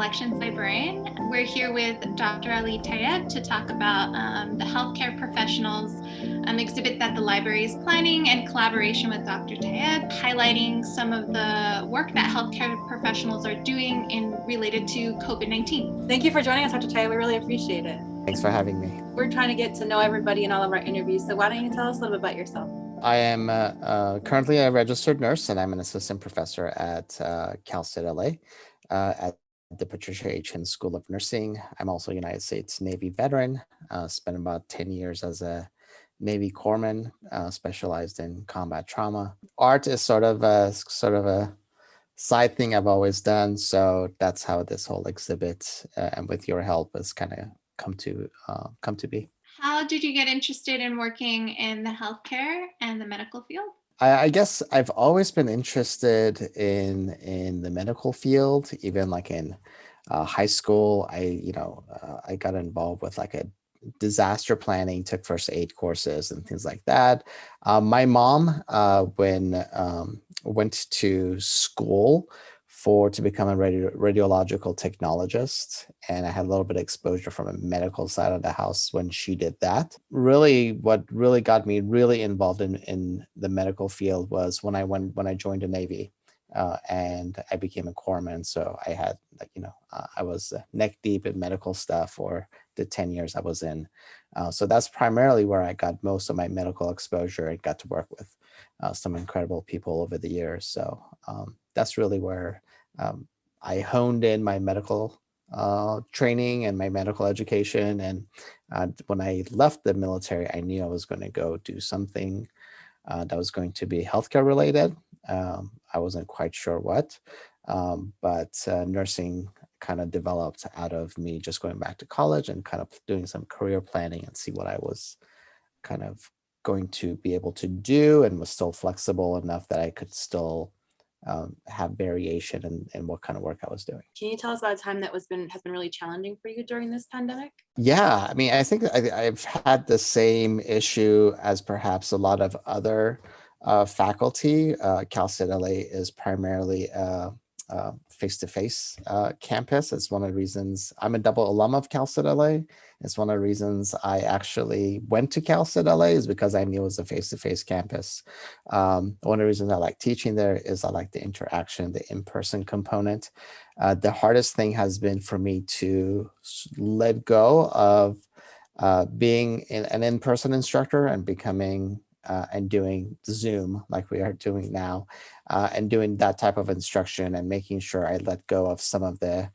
collections librarian. We're here with Dr. Tayyeb to talk about the healthcare professionals exhibit that the library is planning in collaboration with Dr. Tayyeb, highlighting some of the work that healthcare professionals are doing related to COVID-19. Thank you for joining us, Dr. Tayyeb. We really appreciate it. Thanks for having me. We're trying to get to know everybody in all of our interviews, so why don't you tell us a little bit about yourself? I am currently a registered nurse, and I'm an assistant professor at Cal State L.A. At the Patricia H. Hind School of Nursing. I'm also a United States Navy veteran. Spent about 10 years as a Navy corpsman, specialized in combat trauma. Art is sort of a side thing I've always done, so that's how this whole exhibit, and with your help, has kind of come to be. How did you get interested in working in the healthcare and the medical field? I guess I've always been interested in the medical field. Even like in high school, I got involved with like a disaster planning, took first aid courses and things like that. My mom, when went to school to become a radiological technologist, and I had a little bit of exposure from a medical side of the house when she did that. Really, what really got me really involved in the medical field was when I joined the Navy, and I became a corpsman. So I had I was neck deep in medical stuff for the 10 years I was in. So that's primarily where I got most of my medical exposure and got to work with some incredible people over the years. So that's really where I honed in my medical training and my medical education. And when I left the military, I knew I was going to go do something that was going to be healthcare related. I wasn't quite sure what, but nursing kind of developed out of me just going back to college and kind of doing some career planning and see what I was kind of going to be able to do, and was still flexible enough that I could still have variation in what kind of work I was doing. Can you tell us about a time that has been really challenging for you during this pandemic? Yeah, I mean, I think I've had the same issue as perhaps a lot of other faculty. Cal State L.A. is primarily face-to-face campus. It's one of the reasons I'm a double alum of Cal State L.A. It's one of the reasons I actually went to Cal State L.A. is because I knew it was a face-to-face campus. One of the reasons I like teaching there is I like the interaction, the in-person component. The hardest thing has been for me to let go of being an in-person instructor and becoming and doing Zoom like we are doing now, and doing that type of instruction, and making sure I let go of some of the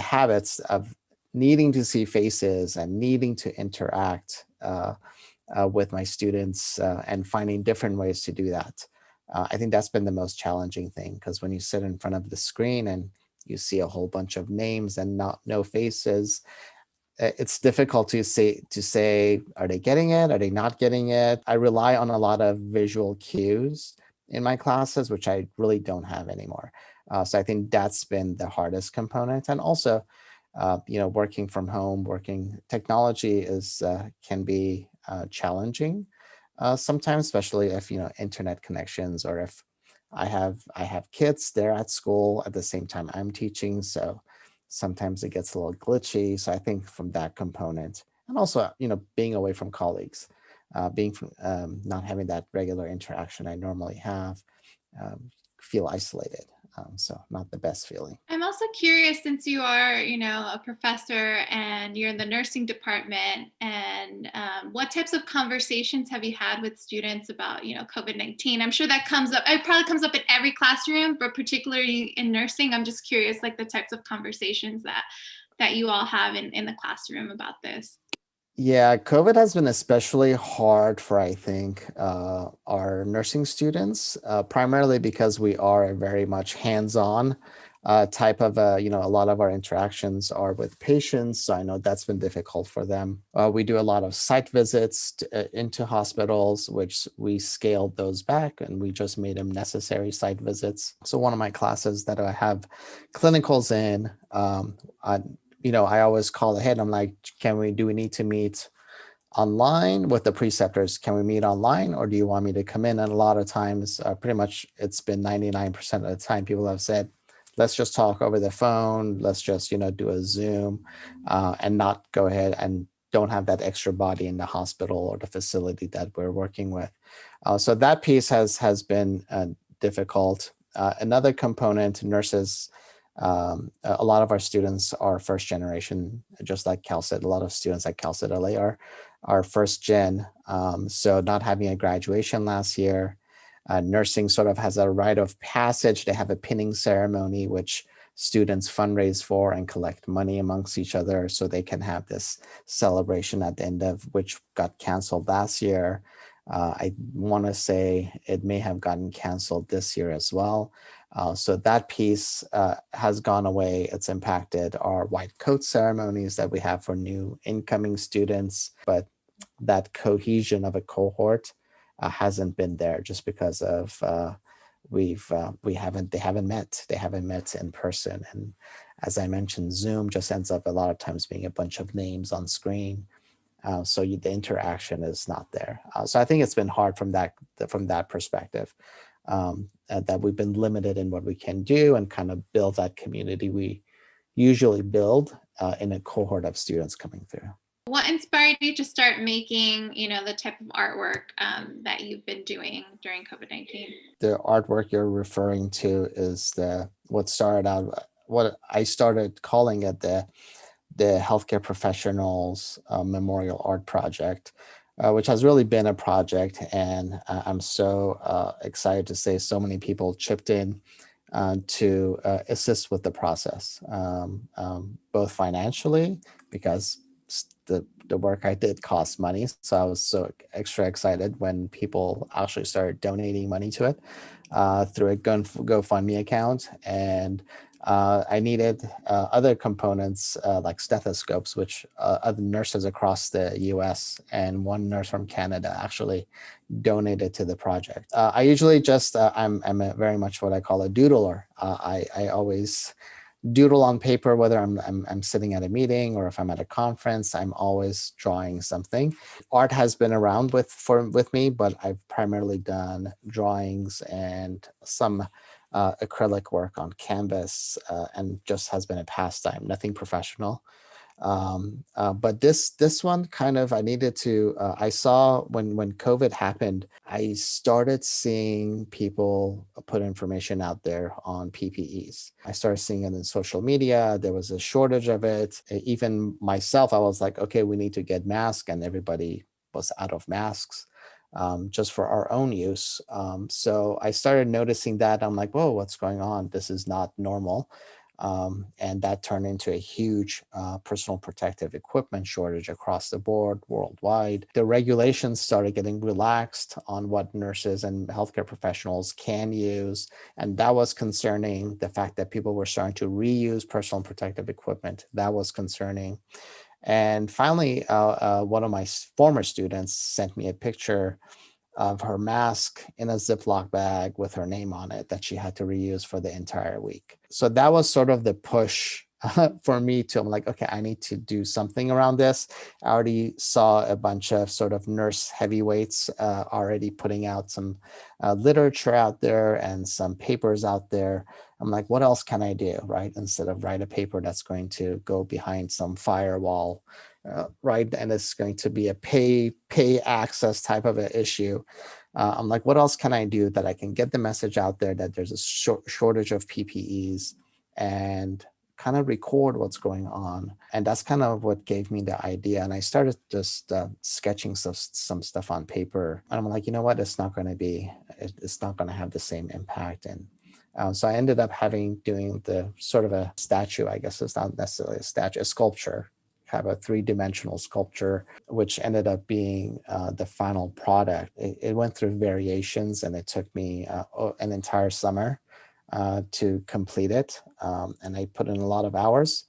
habits of needing to see faces and needing to interact with my students, and finding different ways to do that. I think that's been the most challenging thing, because when you sit in front of the screen and you see a whole bunch of names and no faces, it's difficult to say, are they getting it? Are they not getting it? I rely on a lot of visual cues in my classes, which I really don't have anymore. So I think that's been the hardest component. And also, working from home, technology can be challenging sometimes, especially if, internet connections, or if I have kids, they're at school at the same time I'm teaching. So sometimes it gets a little glitchy. So I think from that component, and also, being away from colleagues, not having that regular interaction I normally have, feel isolated. So not the best feeling. I'm also curious, since you are, a professor and you're in the nursing department, and what types of conversations have you had with students about, COVID-19? I'm sure that comes up. It probably comes up in every classroom, but particularly in nursing, I'm just curious, like the types of conversations that you all have in the classroom about this. Yeah, COVID has been especially hard for, I think, our nursing students, primarily because we are a very much hands-on type of, a lot of our interactions are with patients. So I know that's been difficult for them. We do a lot of site visits into hospitals, which we scaled those back, and we just made them necessary site visits. So one of my classes that I have clinicals in, I always call ahead. I'm like, do we need to meet online with the preceptors? Can we meet online, or do you want me to come in? And a lot of times, pretty much it's been 99% of the time, people have said, let's just talk over the phone. Let's just, do a Zoom and not go ahead and don't have that extra body in the hospital or the facility that we're working with. So that piece has been difficult. Another component, nurses, a lot of our students are first generation, just like Cal State. A lot of students at Cal State L.A. are first gen. So not having a graduation last year, nursing sort of has a rite of passage. They have a pinning ceremony, which students fundraise for and collect money amongst each other so they can have this celebration at the end of, which got canceled last year. I want to say it may have gotten canceled this year as well. So that piece has gone away. It's impacted our white coat ceremonies that we have for new incoming students, but that cohesion of a cohort hasn't been there just because of they haven't met in person. And as I mentioned, Zoom just ends up a lot of times being a bunch of names on screen. So the interaction is not there. So I think it's been hard from that perspective, that we've been limited in what we can do and kind of build that community we usually build in a cohort of students coming through. What inspired you to start making, the type of artwork that you've been doing during COVID-19? The artwork you're referring to is what I started calling it the Healthcare Professionals Memorial Art Project, which has really been a project. And I'm so excited to say so many people chipped in to assist with the process, both financially, because the work I did cost money. So I was so extra excited when people actually started donating money to it through a GoFundMe account. And I needed other components like stethoscopes, which other nurses across the US and one nurse from Canada actually donated to the project. I usually just, I'm very much what I call a doodler. I always doodle on paper, whether I'm sitting at a meeting or if I'm at a conference. I'm always drawing something. Art has been around with me, but I've primarily done drawings and some acrylic work on canvas, and just has been a pastime, nothing professional. But this one kind of, I needed to, I saw when COVID happened, I started seeing people put information out there on PPEs. I started seeing it in social media. There was a shortage of it. Even myself, I was like, okay, we need to get masks, and everybody was out of masks. Just for our own use. So I started noticing that. I'm like, whoa, what's going on? This is not normal. And that turned into a huge personal protective equipment shortage across the board worldwide. The regulations started getting relaxed on what nurses and healthcare professionals can use. And that was concerning. The fact that people were starting to reuse personal protective equipment, that was concerning. And finally, one of my former students sent me a picture of her mask in a Ziploc bag with her name on it that she had to reuse for the entire week. So that was sort of the push for me to, I'm like, okay, I need to do something around this. I already saw a bunch of sort of nurse heavyweights already putting out some literature out there and some papers out there. I'm like, what else can I do, right? Instead of write a paper that's going to go behind some firewall, right? And it's going to be a pay access type of an issue. I'm like, what else can I do that I can get the message out there that there's a shortage of PPEs and kind of record what's going on. And that's kind of what gave me the idea. And I started just sketching some stuff on paper. And I'm like, you know what? It's not going to have the same impact. And so I ended up doing the sort of a statue. I guess it's not necessarily a statue, a sculpture. Have a 3-dimensional sculpture, which ended up being the final product. It went through variations, and it took me an entire summer to complete it. And I put in a lot of hours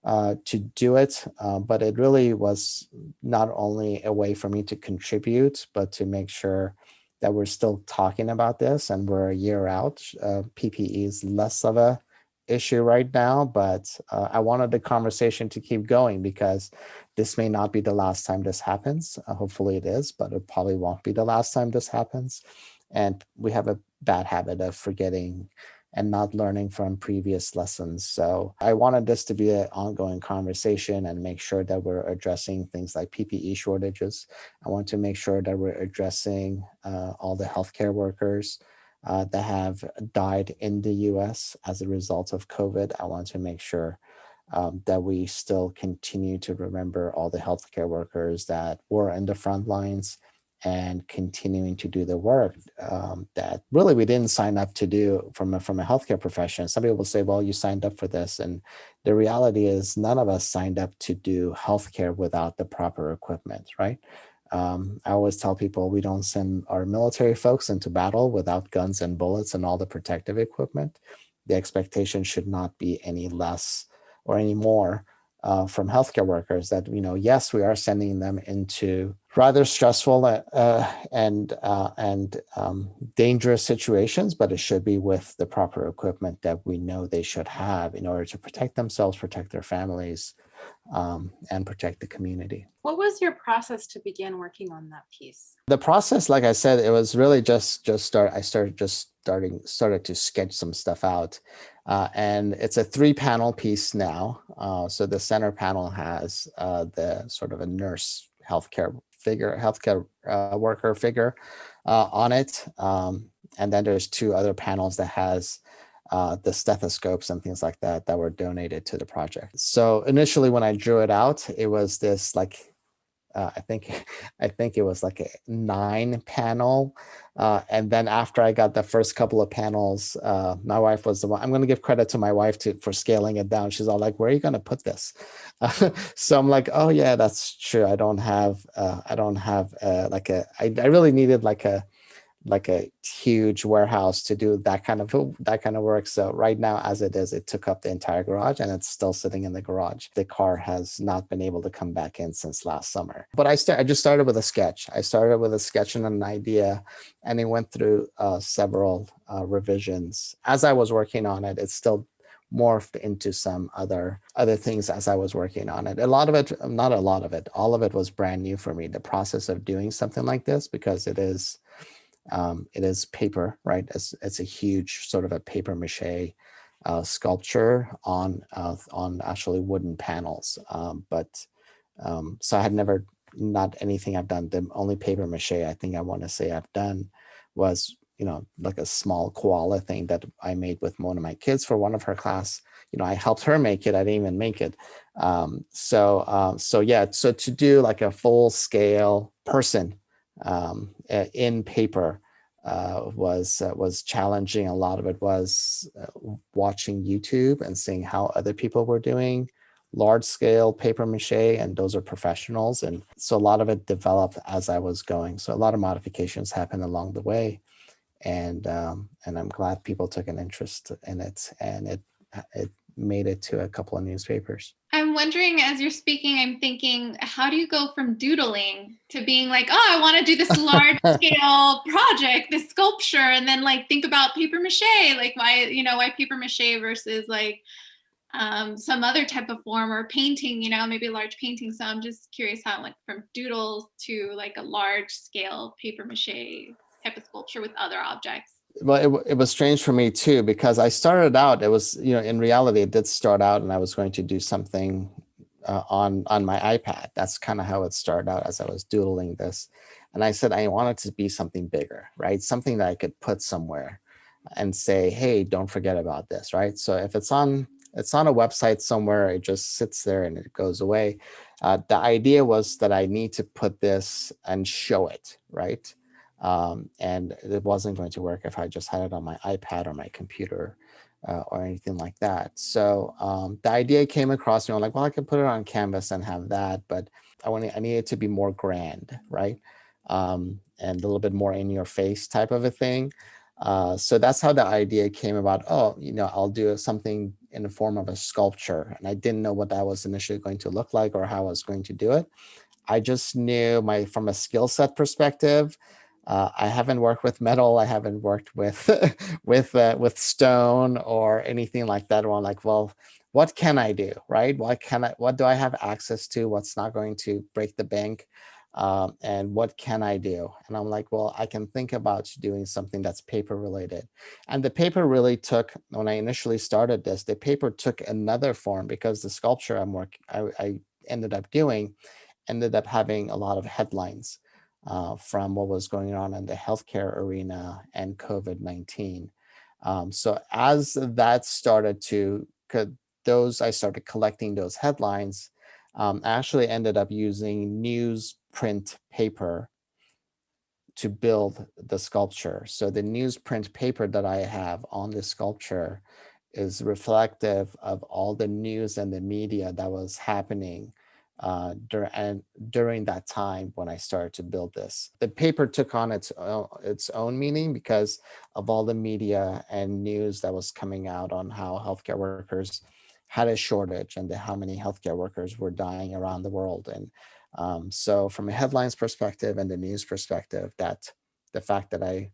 to do it, but it really was not only a way for me to contribute, but to make sure that we're still talking about this and we're a year out. PPE is less of a issue right now, but I wanted the conversation to keep going because this may not be the last time this happens. Hopefully it is, but it probably won't be the last time this happens. And we have a bad habit of forgetting and not learning from previous lessons. So I wanted this to be an ongoing conversation and make sure that we're addressing things like PPE shortages. I want to make sure that we're addressing all the healthcare workers that have died in the US as a result of COVID. I want to make sure that we still continue to remember all the healthcare workers that were in the front lines and continuing to do the work that really we didn't sign up to do from a healthcare profession. Some people will say, well, you signed up for this. And the reality is none of us signed up to do healthcare without the proper equipment, right? I always tell people we don't send our military folks into battle without guns and bullets and all the protective equipment. The expectation should not be any less or any more from healthcare workers that, yes, we are sending them into rather stressful and dangerous situations, but it should be with the proper equipment that we know they should have in order to protect themselves, protect their families, and protect the community. What was your process to begin working on that piece? The process, like I said, it was really I started to sketch some stuff out. And it's a 3-panel piece now. So the center panel has the sort of a nurse healthcare worker figure on it. And then there's 2 other panels that has the stethoscopes and things like that were donated to the project. So initially when I drew it out, it was this like, I think it was like a 9-panel. And then after I got the first couple of panels, my wife was the one. I'm going to give credit to my wife for scaling it down. She's all like, "Where are you going to put this?" So I'm like, "Oh yeah, that's true. I really needed like a huge warehouse to do that kind of work. So right now, as it is, it took up the entire garage and it's still sitting in the garage. The car has not been able to come back in since last summer. But I just started with a sketch. I started with a sketch and an idea, and it went through several revisions. As I was working on it, it still morphed into some other things as I was working on it. All of it was brand new for me. The process of doing something like this, because it is paper, right? It's a huge sort of a paper mache sculpture on actually wooden panels. So I had not anything I've done. The only paper mache I think I want to say I've done was, like a small koala thing that I made with one of my kids for one of her class. I helped her make it. I didn't even make it. So to do like a full scale person in paper was challenging. A lot of it was watching YouTube and seeing how other people were doing large scale paper mache, and those are professionals. And so a lot of it developed as I was going. So a lot of modifications happened along the way, and I'm glad people took an interest in it, and it made it to a couple of newspapers. I'm wondering, as you're speaking, I'm thinking, how do you go from doodling to being like, oh, I want to do this large scale project, this sculpture, and then like think about paper mache, like why paper mache versus like some other type of form or painting, maybe a large painting. So I'm just curious how like from doodles to like a large scale paper mache type of sculpture with other objects. Well, it was strange for me too, because I started out, it was, in reality, it did start out and I was going to do something on my iPad. That's kind of how it started out, as I was doodling this. And I said, I wanted to be something bigger, right? Something that I could put somewhere and say, hey, don't forget about this, right? So if it's on a website somewhere, it just sits there and it goes away. The idea was that I need to put this and show it, right? And it wasn't going to work if I just had it on my iPad or my computer or anything like that. So the idea came across me. I'm like, well, I could put it on canvas and have that, but I need it to be more grand, right? And a little bit more in your face type of a thing. So that's how the idea came about. Oh, I'll do something in the form of a sculpture. And I didn't know what that was initially going to look like or how I was going to do it. I just knew from a skill set perspective, I haven't worked with metal. I haven't worked with with stone or anything like that. Where I'm like, well, what can I do, right? What do I have access to? What's not going to break the bank? and what can I do? And I'm like, well, I can think about doing something that's paper related. And the paper really took, when I initially started this, the paper took another form because the sculpture I ended up doing ended up having a lot of headlines from what was going on in the healthcare arena and COVID-19. So as that started to, I started collecting those headlines. I actually ended up using newsprint paper to build the sculpture. So the newsprint paper that I have on the sculpture is reflective of all the news and the media that was happening during that time when I started to build this. The paper took on its own meaning because of all the media and news that was coming out on how healthcare workers had a shortage and how many healthcare workers were dying around the world. And so from a headlines perspective and the news perspective, that the fact that I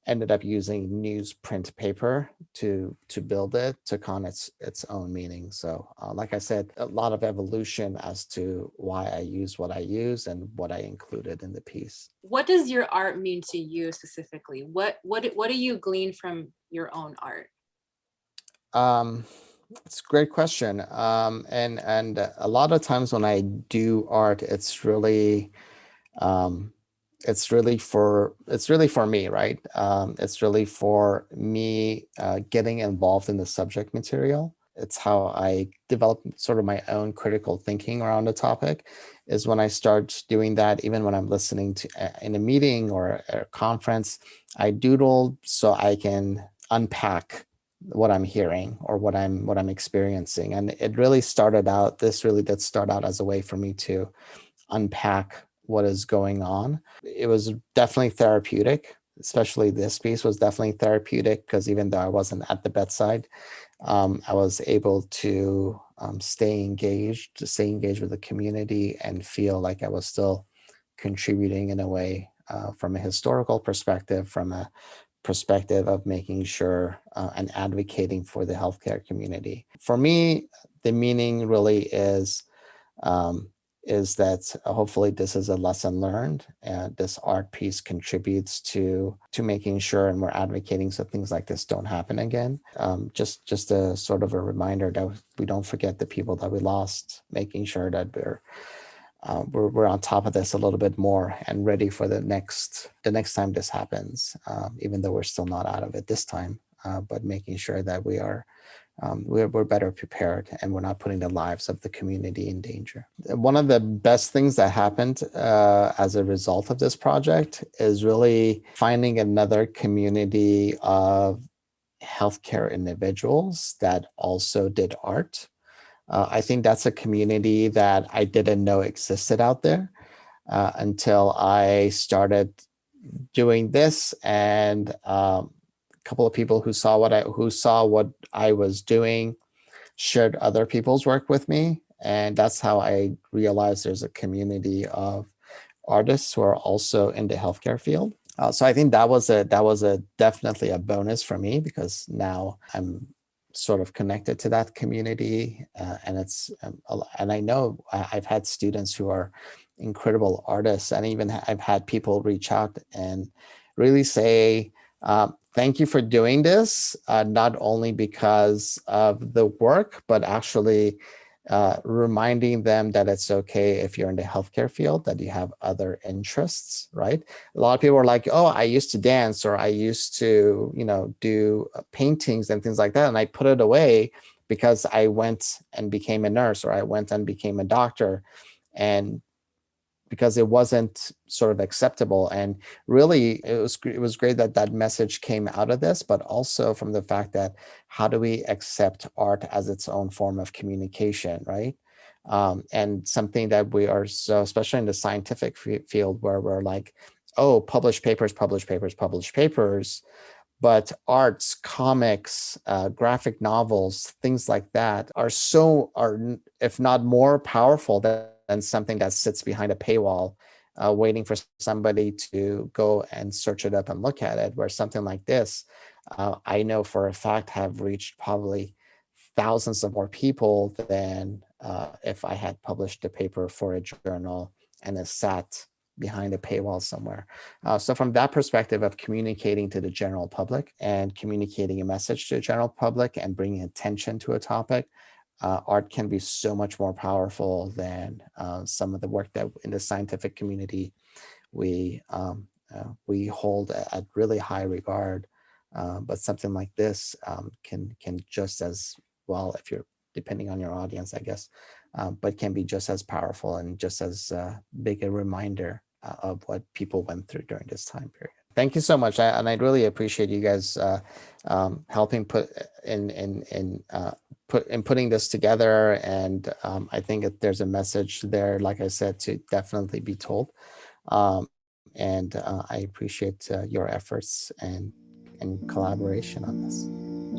ended up using newsprint paper to build it took on its own meaning. So like I said, a lot of evolution as to why I use what I use and what I included in the piece. What does your art mean to you specifically? What do you glean from your own art? It's a great question. And a lot of times when I do art, um, it's really for me, right? It's really for me getting involved in the subject material. It's how I develop sort of my own critical thinking around the topic, is when I start doing that. Even when I'm listening to in a meeting or a conference, I doodle so I can unpack what I'm hearing or what I'm experiencing. And it really started out, this really did start out as a way for me to unpack what is going on. It was definitely therapeutic, especially this piece was definitely therapeutic because even though I wasn't at the bedside, I was able to stay engaged with the community and feel like I was still contributing in a way from a historical perspective, from a perspective of making sure and advocating for the healthcare community. For me, the meaning really um, is that hopefully this is a lesson learned, and this art piece contributes to making sure and we're advocating so things like this don't happen again. Just a sort of a reminder that we don't forget the people that we lost, making sure that we're on top of this a little bit more and ready for the next time this happens, even though we're still not out of it this time, but making sure that we're better prepared and we're not putting the lives of the community in danger. One of the best things that happened as a result of this project is really finding another community of healthcare individuals that also did art. I think that's a community that I didn't know existed out there until I started doing this, and a couple of people who saw what I was doing shared other people's work with me, and that's how I realized there's a community of artists who are also in the healthcare field. So I think that was a definitely a bonus for me because now I'm sort of connected to that community, and and I know I've had students who are incredible artists, and even I've had people reach out and really say, thank you for doing this, not only because of the work, but actually reminding them that it's okay if you're in the healthcare field, that you have other interests, right? A lot of people are like, oh, I used to dance, or I used to, do paintings and things like that. And I put it away because I went and became a nurse, or I went and became a doctor. And because it wasn't sort of acceptable. And really, it was great that that message came out of this, but also from the fact that how do we accept art as its own form of communication, right? And something that we are so, especially in the scientific field, where we're like, oh, publish papers, publish papers, publish papers. But arts, comics, graphic novels, things like that are if not more powerful than something that sits behind a paywall, waiting for somebody to go and search it up and look at it. Where something like this, I know for a fact, have reached probably thousands of more people than if I had published a paper for a journal and it sat behind a paywall somewhere. So from that perspective of communicating to the general public and communicating a message to the general public and bringing attention to a topic, art can be so much more powerful than some of the work that in the scientific community we hold at really high regard. But something like this can just as well, if you're depending on your audience, I guess, but can be just as powerful and just as big a reminder of what people went through during this time period. Thank you so much, and I really appreciate you guys helping put putting this together. And I think that there's a message there, like I said, to definitely be told. And I appreciate your efforts and collaboration on this.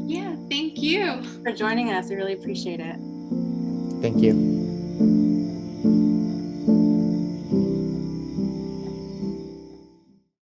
Yeah, thank you For joining us. We really appreciate it. Thank you.